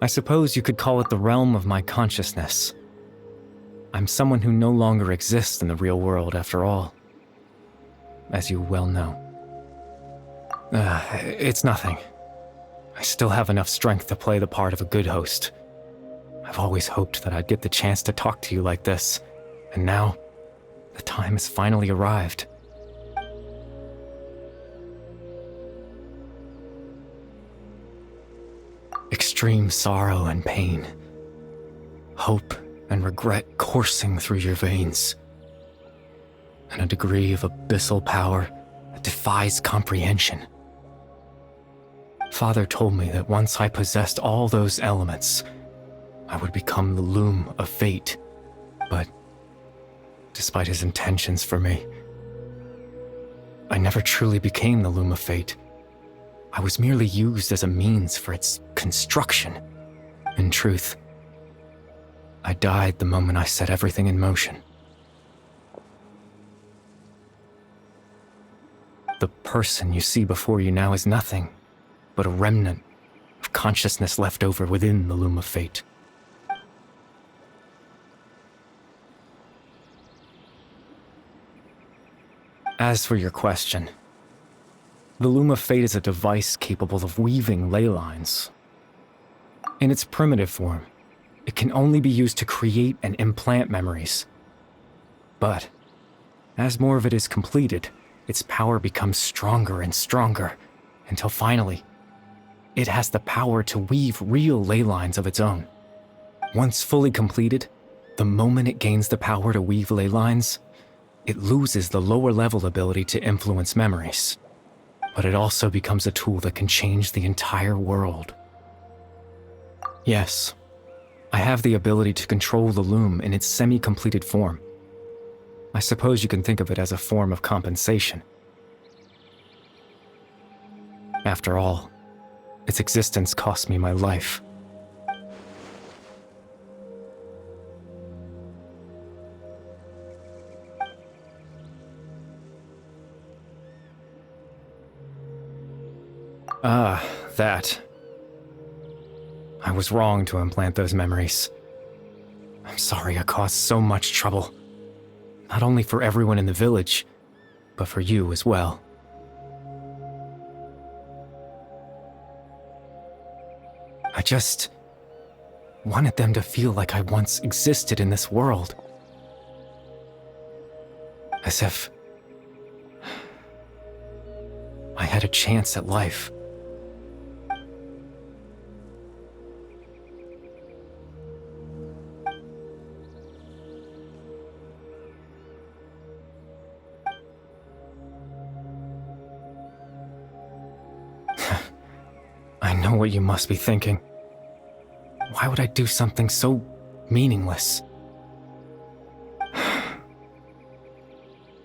I suppose you could call it the realm of my consciousness. I'm someone who no longer exists in the real world after all, as you well know. It's nothing. I still have enough strength to play the part of a good host. I've always hoped that I'd get the chance to talk to you like this, and now, the time has finally arrived. Extreme sorrow and pain, hope and regret coursing through your veins, and a degree of abyssal power that defies comprehension. Father told me that once I possessed all those elements, I would become the loom of fate, but despite his intentions for me, I never truly became the loom of fate. I was merely used as a means for its construction. In truth, I died the moment I set everything in motion. The person you see before you now is nothing but a remnant of consciousness left over within the loom of fate. As for your question, the loom of fate is a device capable of weaving ley lines. In its primitive form, it can only be used to create and implant memories. But as more of it is completed, its power becomes stronger and stronger, until finally, it has the power to weave real ley lines of its own. Once fully completed, the moment it gains the power to weave ley lines, it loses the lower-level ability to influence memories. But it also becomes a tool that can change the entire world. Yes, I have the ability to control the loom in its semi-completed form. I suppose you can think of it as a form of compensation. After all, its existence cost me my life. That. I was wrong to implant those memories. I'm sorry I caused so much trouble. Not only for everyone in the village, but for you as well. I just wanted them to feel like I once existed in this world. As if I had a chance at life. I know what you must be thinking. Why would I do something so meaningless?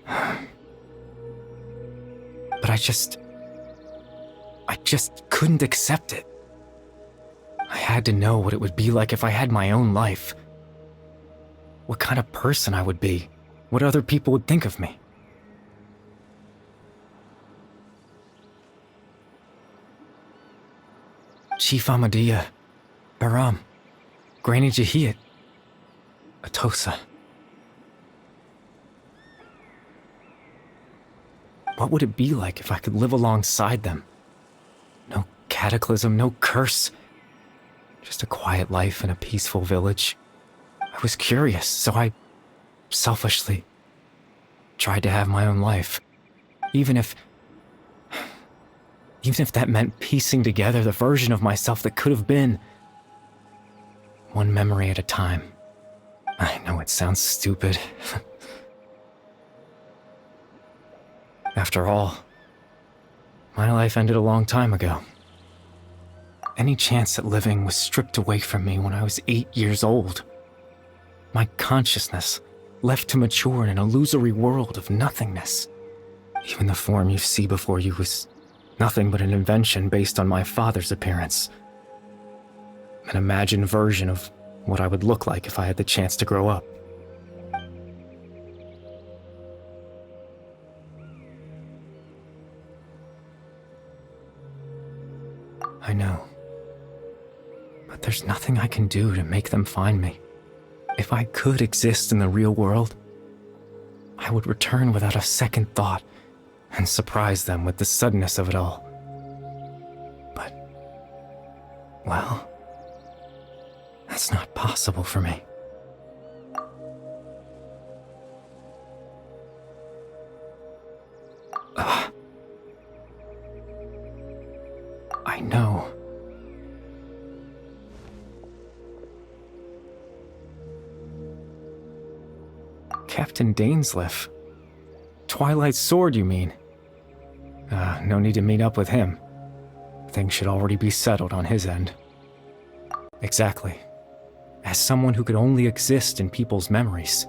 But I just couldn't accept it. I had to know what it would be like if I had my own life. What kind of person I would be. What other people would think of me. Chief Ahmadiyya, Baram, Granny Jahiyat, Atosa. What would it be like if I could live alongside them? No cataclysm, no curse. Just a quiet life in a peaceful village. I was curious, so I selfishly tried to have my own life. Even if that meant piecing together the version of myself that could have been. One memory at a time. I know it sounds stupid. After all, my life ended a long time ago. Any chance at living was stripped away from me when I was 8 years old. My consciousness left to mature in an illusory world of nothingness. Even the form you see before you was nothing but an invention based on my father's appearance. An imagined version of what I would look like if I had the chance to grow up. I know. But But there's nothing I can do to make them find me. If I could exist in the real world, I would return without a second thought and surprise them with the suddenness of it all. But, well, that's not possible for me. I know. Captain Dainsleif. Twilight Sword, you mean? No need to meet up with him. Things should already be settled on his end. Exactly. As someone who could only exist in people's memories,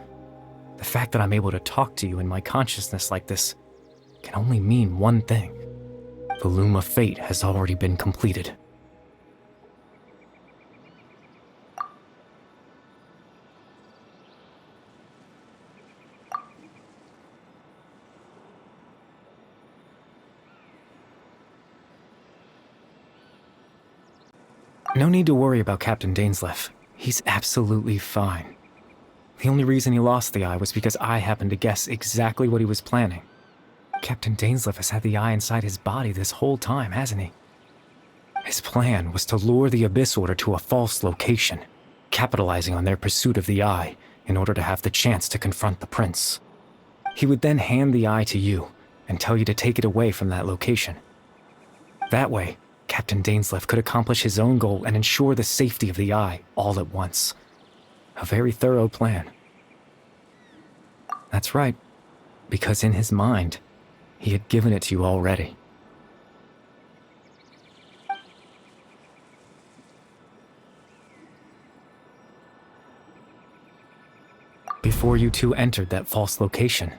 the fact that I'm able to talk to you in my consciousness like this can only mean one thing. The Loom of Fate has already been completed. No need to worry about Captain Dainsleif. He's absolutely fine. The only reason he lost the eye was because I happened to guess exactly what he was planning. Captain Dainsleif has had the eye inside his body this whole time, hasn't he? His plan was to lure the Abyss Order to a false location, capitalizing on their pursuit of the eye in order to have the chance to confront the prince. He would then hand the eye to you and tell you to take it away from that location. That way, Captain Dainsleif could accomplish his own goal and ensure the safety of the eye all at once. A very thorough plan. That's right, because in his mind, he had given it to you already. Before you two entered that false location.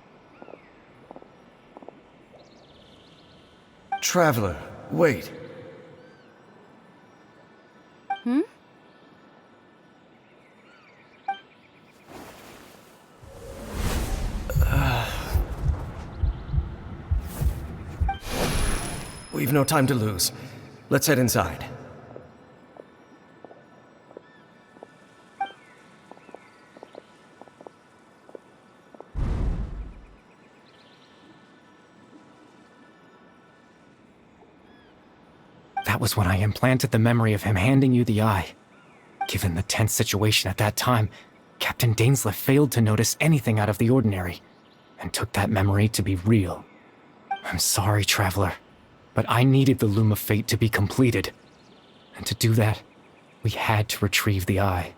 Traveler, wait. We've no time to lose. Let's head inside. That was when I implanted the memory of him handing you the eye. Given the tense situation at that time, Captain Dainsleif failed to notice anything out of the ordinary, and took that memory to be real. I'm sorry, Traveler, but I needed the Loom of Fate to be completed. And to do that, we had to retrieve the eye.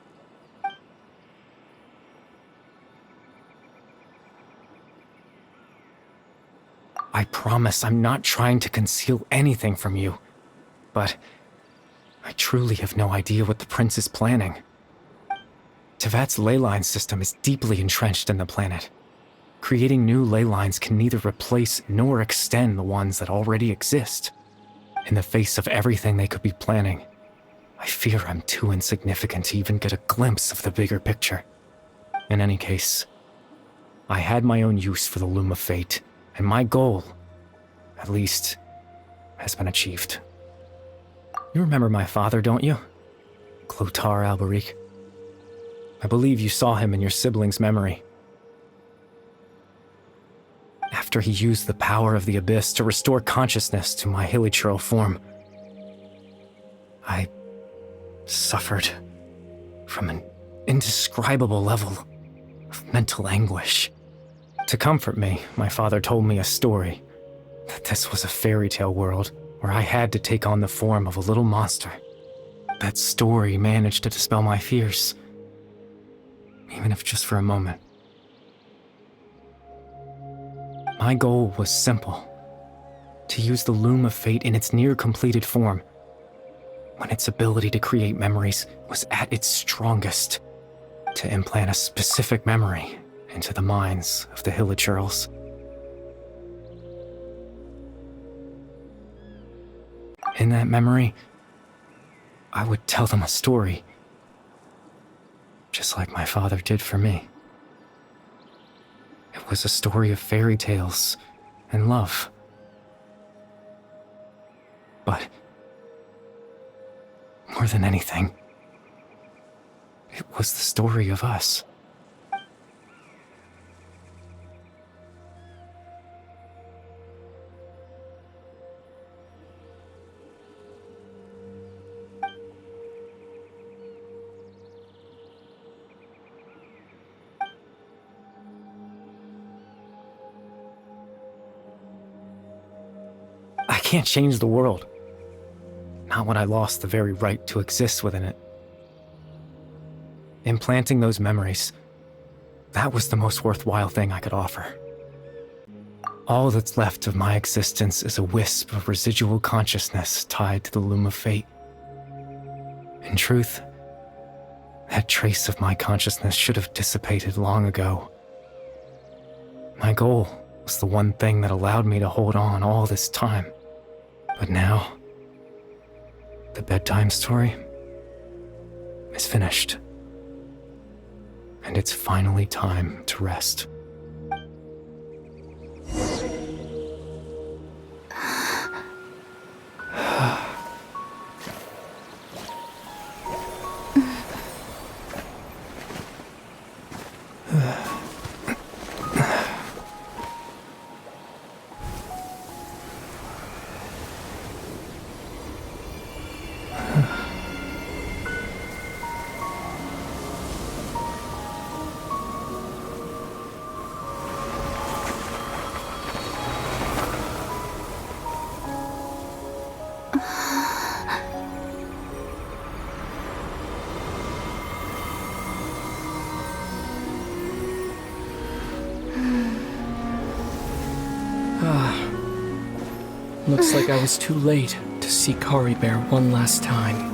I promise I'm not trying to conceal anything from you, but I truly have no idea what the prince is planning. Tevat's ley line system is deeply entrenched in the planet. Creating new ley lines can neither replace nor extend the ones that already exist. In the face of everything they could be planning, I fear I'm too insignificant to even get a glimpse of the bigger picture. In any case, I had my own use for the Loom of Fate, and my goal, at least, has been achieved. You remember my father, don't you? Clotar Alberic. I believe you saw him in your sibling's memory. After he used the power of the Abyss to restore consciousness to my hilichurl form, I suffered from an indescribable level of mental anguish. To comfort me, my father told me a story, that this was a fairy tale world where I had to take on the form of a little monster. That story managed to dispel my fears, even if just for a moment. My goal was simple: to use the Loom of Fate in its near-completed form, when its ability to create memories was at its strongest, to implant a specific memory into the minds of the hilichurls. In that memory, I would tell them a story, just like my father did for me. It was a story of fairy tales and love. But more than anything, It was the story of us. I can't change the world. Not when I lost the very right to exist within it. Implanting those memories, that was the most worthwhile thing I could offer. All that's left of my existence is a wisp of residual consciousness tied to the loom of fate. In truth, that trace of my consciousness should have dissipated long ago. My goal was the one thing that allowed me to hold on all this time. But now, the bedtime story is finished. And it's finally time to rest. Looks like I was too late to see Kari Bear one last time.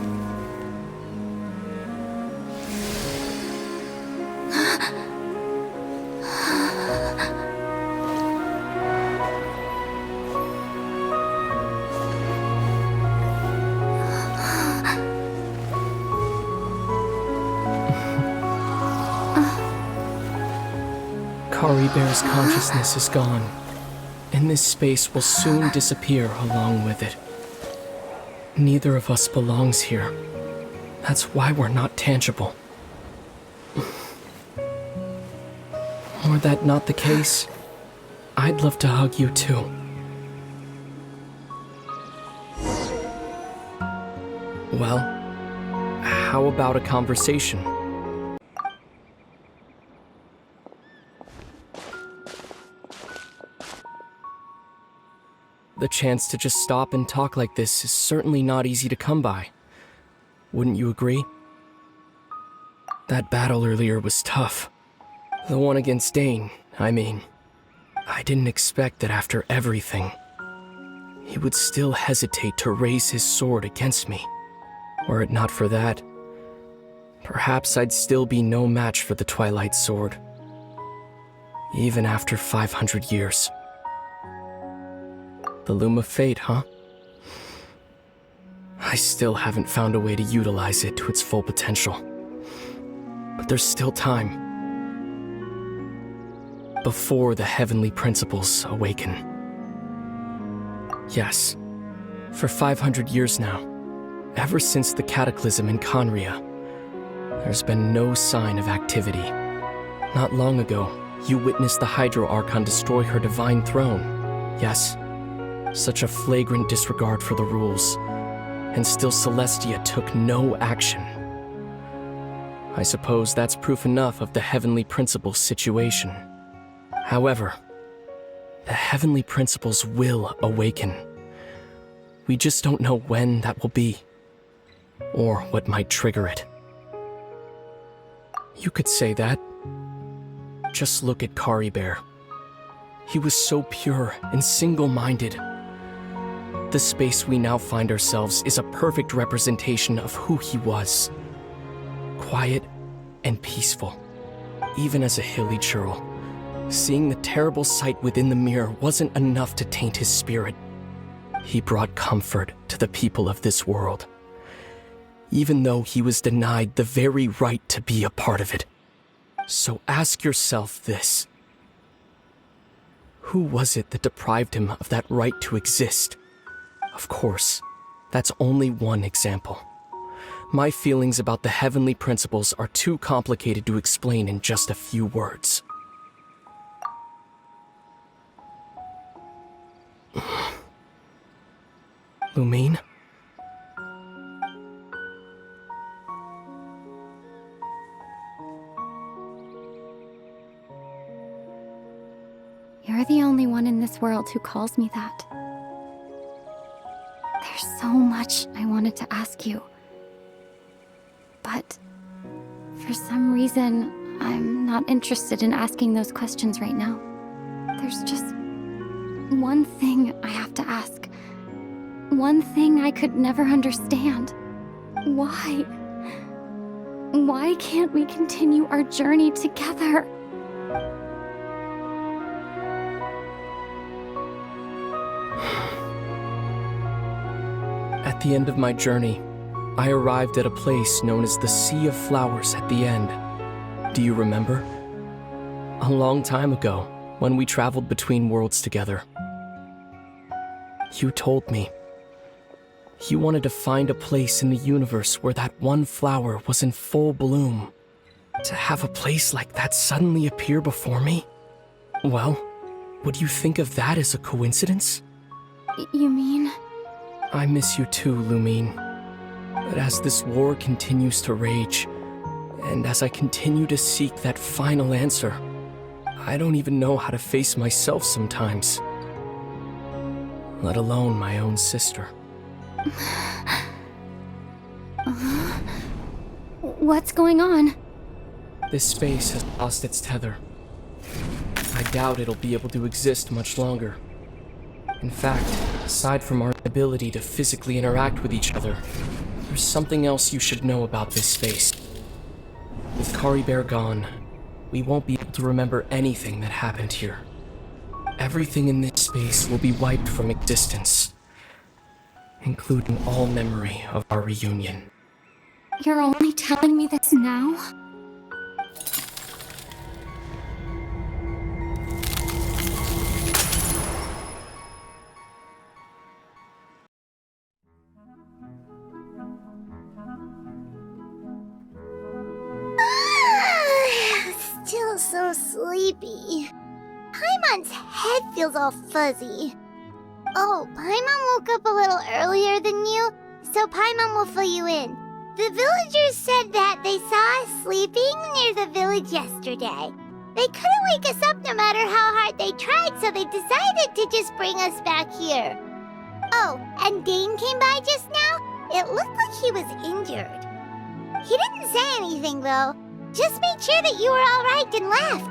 Kari Bear's consciousness is gone, and this space will soon disappear along with it. Neither of us belongs here. That's why we're not tangible. Were that not the case, I'd love to hug you too. Well, how about a conversation? The chance to just stop and talk like this is certainly not easy to come by. Wouldn't you agree? That battle earlier was tough. The one against Dane, I mean. I didn't expect that after everything, he would still hesitate to raise his sword against me. Were it not for that, perhaps I'd still be no match for the Twilight Sword. Even after 500 years. The Loom of Fate, huh? I still haven't found a way to utilize it to its full potential. But there's still time. Before the heavenly principles awaken. Yes, for 500 years now, ever since the cataclysm in Conria, there's been no sign of activity. Not long ago, you witnessed the Hydro Archon destroy her divine throne. Yes, such a flagrant disregard for the rules, and still Celestia took no action. I suppose that's proof enough of the Heavenly Principles situation. However, the Heavenly Principles will awaken. We just don't know when that will be, or what might trigger it. You could say that. Just look at Kari Bear. He was so pure and single-minded. The space we now find ourselves is a perfect representation of who he was. Quiet and peaceful. Even as a hilly churl, seeing the terrible sight within the mirror wasn't enough to taint his spirit. He brought comfort to the people of this world, even though he was denied the very right to be a part of it. So ask yourself this. Who was it that deprived him of that right to exist? Of course, that's only one example. My feelings about the heavenly principles are too complicated to explain in just a few words. Lumine? You're the only one in this world who calls me that. There's so much I wanted to ask you. But for some reason, I'm not interested in asking those questions right now. There's just one thing I have to ask. One thing I could never understand. Why? Why can't we continue our journey together? At the end of my journey, I arrived at a place known as the Sea of Flowers at the end. Do you remember? A long time ago, when we traveled between worlds together. You told me. You wanted to find a place in the universe where that one flower was in full bloom. To have a place like that suddenly appear before me? Well, would you think of that as a coincidence? You mean? I miss you too, Lumine. But as this war continues to rage, and as I continue to seek that final answer, I don't even know how to face myself sometimes. Let alone my own sister. What's going on? This space has lost its tether. I doubt it'll be able to exist much longer. In fact, aside from our ability to physically interact with each other, there's something else you should know about this space. With Kari Bear gone, we won't be able to remember anything that happened here. Everything in this space will be wiped from existence, including all memory of our reunion. You're only telling me this now? Still so sleepy. Paimon's head feels all fuzzy. Oh, Paimon woke up a little earlier than you, so Paimon will fill you in. The villagers said that they saw us sleeping near the village yesterday. They couldn't wake us up no matter how hard they tried, so they decided to just bring us back here. Oh, and Dane came by just now. It looked like he was injured. He didn't say anything, though. Just made sure that you were all right and left.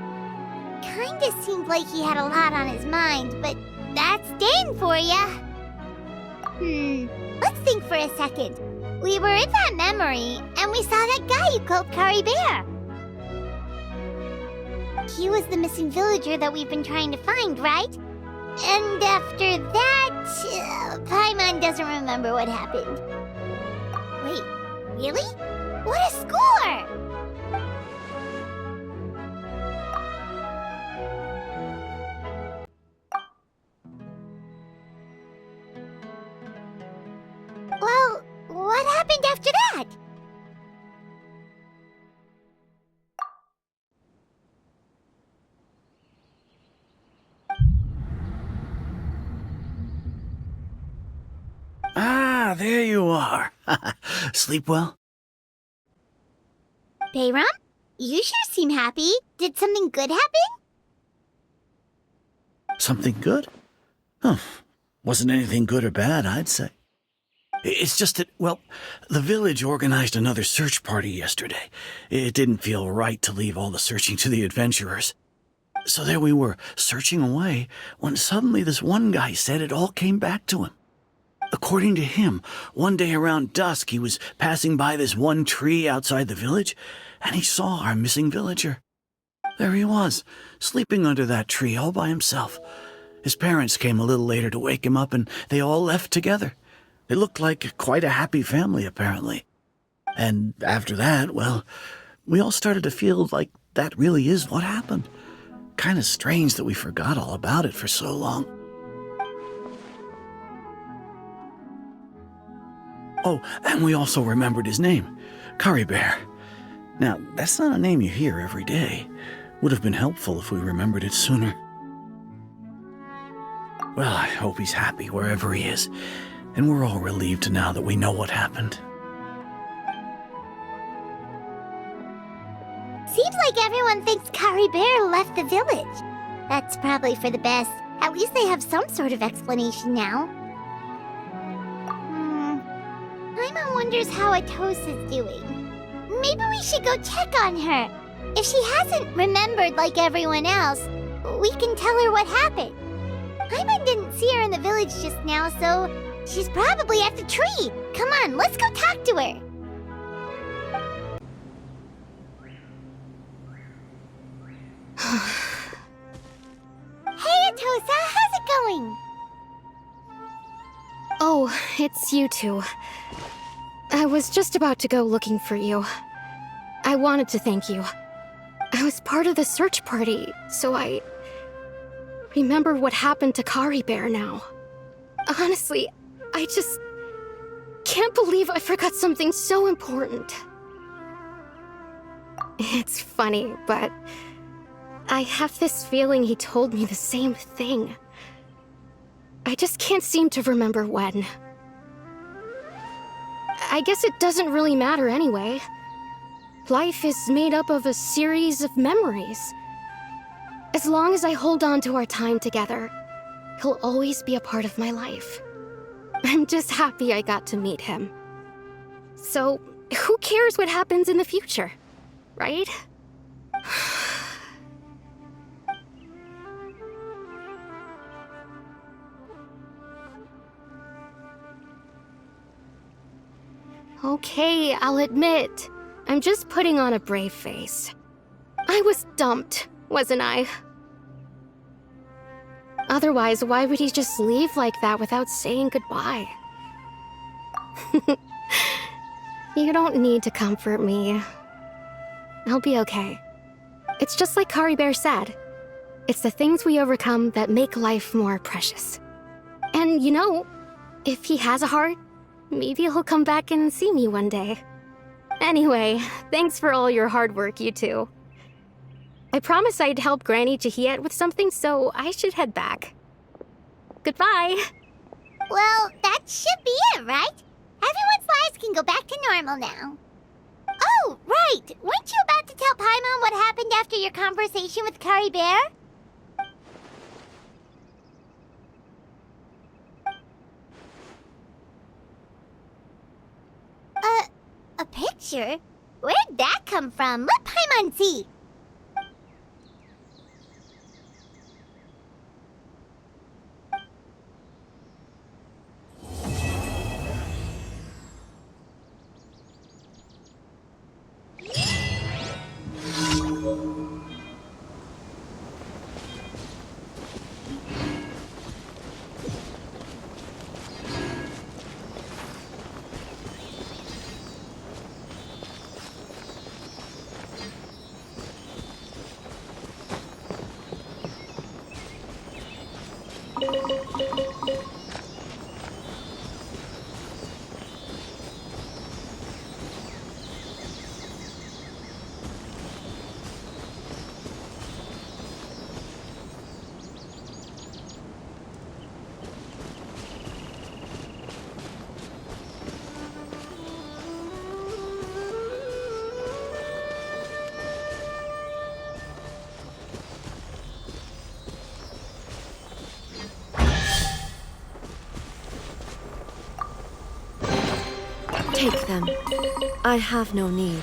Kinda seemed like he had a lot on his mind, but that's Dane for ya. Let's think for a second. We were in that memory, and we saw that guy you called Kari Bear. He was the missing villager that we've been trying to find, right? And after that, Paimon doesn't remember what happened. Wait, really? What a score! Well, what happened after that? Ah, there you are. Sleep well? Bayram? You sure seem happy. Did something good happen? Something good? Oh, wasn't anything good or bad, I'd say. It's just that, well, the village organized another search party yesterday. It didn't feel right to leave all the searching to the adventurers. So there we were, searching away, when suddenly this one guy said it all came back to him. According to him, one day around dusk he was passing by this one tree outside the village, and he saw our missing villager. There he was, sleeping under that tree all by himself. His parents came a little later to wake him up, and they all left together. They looked like quite a happy family, apparently. And after that, well, we all started to feel like that really is what happened. Kind of strange that we forgot all about it for so long. Oh, and we also remembered his name, Curry Bear. Now, that's not a name you hear every day. Would have been helpful if we remembered it sooner. Well, I hope he's happy wherever he is, and we're all relieved now that we know what happened. Seems like everyone thinks Curry Bear left the village. That's probably for the best. At least they have some sort of explanation now. Paimon wonders how Atosa's doing. Maybe we should go check on her. If she hasn't remembered like everyone else, we can tell her what happened. Paimon didn't see her in the village just now, so she's probably at the tree. Come on, let's go talk to her. Hey, Atosa, how's it going? Oh, it's you two. I was just about to go looking for you. I wanted to thank you. I was part of the search party, so I remember what happened to Curry Bear now. Honestly, I just can't believe I forgot something so important. It's funny, but I have this feeling he told me the same thing. I just can't seem to remember when. I guess it doesn't really matter anyway. Life is made up of a series of memories. As long as I hold on to our time together, he'll always be a part of my life. I'm just happy I got to meet him. So, who cares what happens in the future, right? Okay, I'll admit, I'm just putting on a brave face. I was dumped, wasn't I? Otherwise, why would he just leave like that without saying goodbye? You don't need to comfort me. I'll be okay. It's just like Curry Bear said. It's the things we overcome that make life more precious. And you know, if he has a heart, maybe he'll come back and see me one day. Anyway, thanks for all your hard work, you two. I promised I'd help Granny Jahiet with something, so I should head back. Goodbye! Well, that should be it, right? Everyone's lives can go back to normal now. Oh, right! Weren't you about to tell Paimon what happened after your conversation with Curry Bear? A picture? Where'd that come from? Let Paimon see. Take them. I have no need.